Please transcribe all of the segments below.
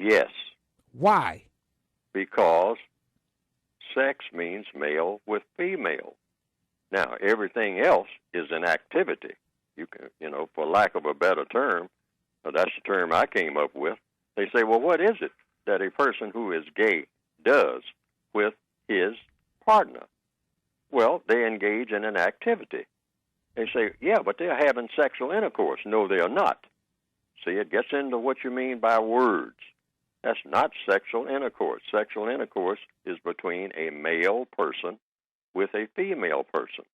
Yes. Why? Because sex means male with female. Now, everything else is an activity. You can, for lack of a better term, that's the term I came up with. They say, well, what is it that a person who is gay does with his partner? Well, they engage in an activity. They say, yeah, but they're having sexual intercourse. No, they are not. See, it gets into what you mean by words. That's not sexual intercourse. Sexual intercourse is between a male person with a female person.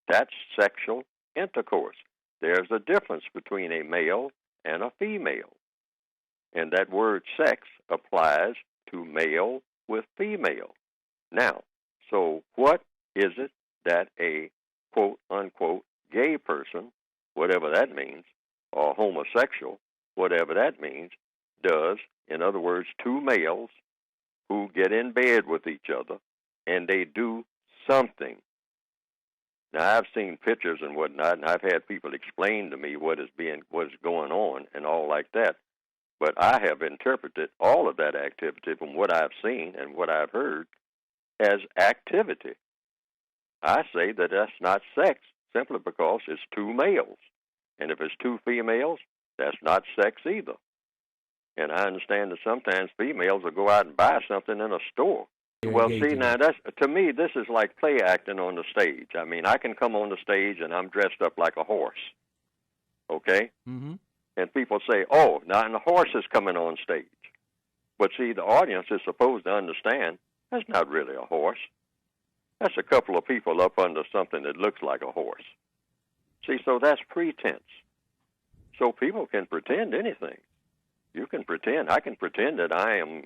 That's sexual intercourse. There's a difference between a male and a female. And that word sex applies to male with female. Now, so what is it that a quote-unquote gay person, whatever that means, or homosexual, whatever that means, does? In other words, two males who get in bed with each other and they do something. Now, I've seen pictures and whatnot, and I've had people explain to me what is going on and all like that. But I have interpreted all of that activity from what I've seen and what I've heard as activity. I say that that's not sex simply because it's two males. And if it's two females, that's not sex either. And I understand that sometimes females will go out and buy something in a store. Well, see, now, to me, this is like play acting on the stage. I mean, I can come on the stage and I'm dressed up like a horse, okay? Mm-hmm. And people say, oh, now and the horse is coming on stage. But see, the audience is supposed to understand that's not really a horse. That's a couple of people up under something that looks like a horse. See, so that's pretense. So people can pretend anything. You can pretend. I can pretend that I am,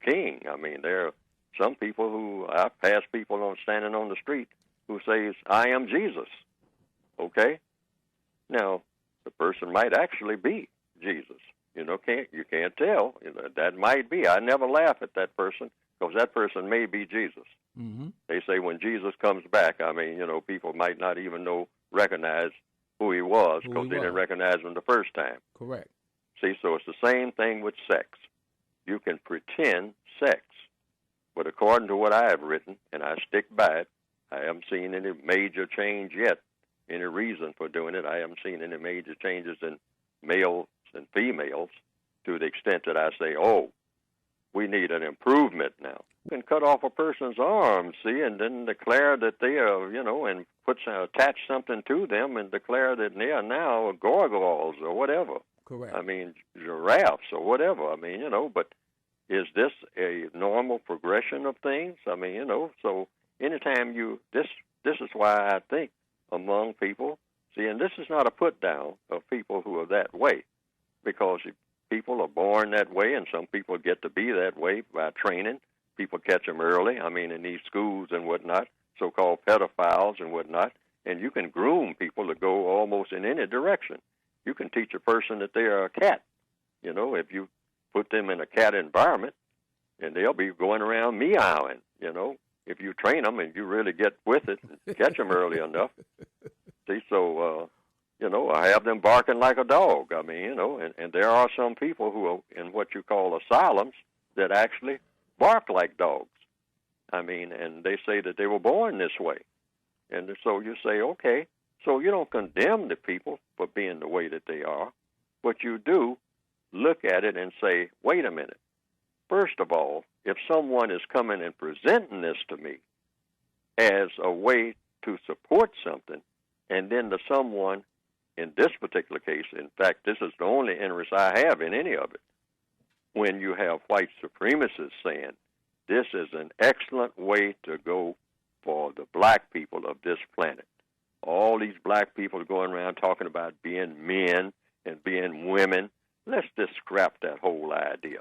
king. I mean, there are some people who, I pass people standing on the street who says, I am Jesus. Okay? Now, the person might actually be Jesus. You can't tell. That might be. I never laugh at that person because that person may be Jesus. Mm-hmm. They say when Jesus comes back, I mean, people might not even recognize who he was because they didn't recognize him the first time. Correct. See, so it's the same thing with sex. You can pretend sex, but according to what I have written, and I stick by it, I haven't seen any major change yet, any reason for doing it. I haven't seen any major changes in males and females to the extent that I say, oh, we need an improvement now. You can cut off a person's arm, see, and then declare that they are, and attach something to them and declare that they are now gargoyles or whatever. Correct. I mean, giraffes or whatever. I mean, but is this a normal progression of things? I mean, so anytime this is why I think among people, see, and this is not a put down of people who are that way, because people are born that way, and some people get to be that way by training. People catch them early, I mean, in these schools and whatnot, so-called pedophiles and whatnot, and you can groom people to go almost in any direction. You can teach a person that they are a cat, if you put them in a cat environment, and they'll be going around meowing, if you train them and you really get with it and catch them early enough. See, so, I have them barking like a dog. I mean, and there are some people who are in what you call asylums that actually bark like dogs. I mean, and they say that they were born this way. And so you say, okay, so you don't condemn the people for being the way that they are, but you do look at it and say, wait a minute. First of all, if someone is coming and presenting this to me as a way to support something, and then to someone, in this particular case, in fact, this is the only interest I have in any of it, when you have white supremacists saying, this is an excellent way to go for the black people of this planet. All these black people going around talking about being men and being women. Let's just scrap that whole idea.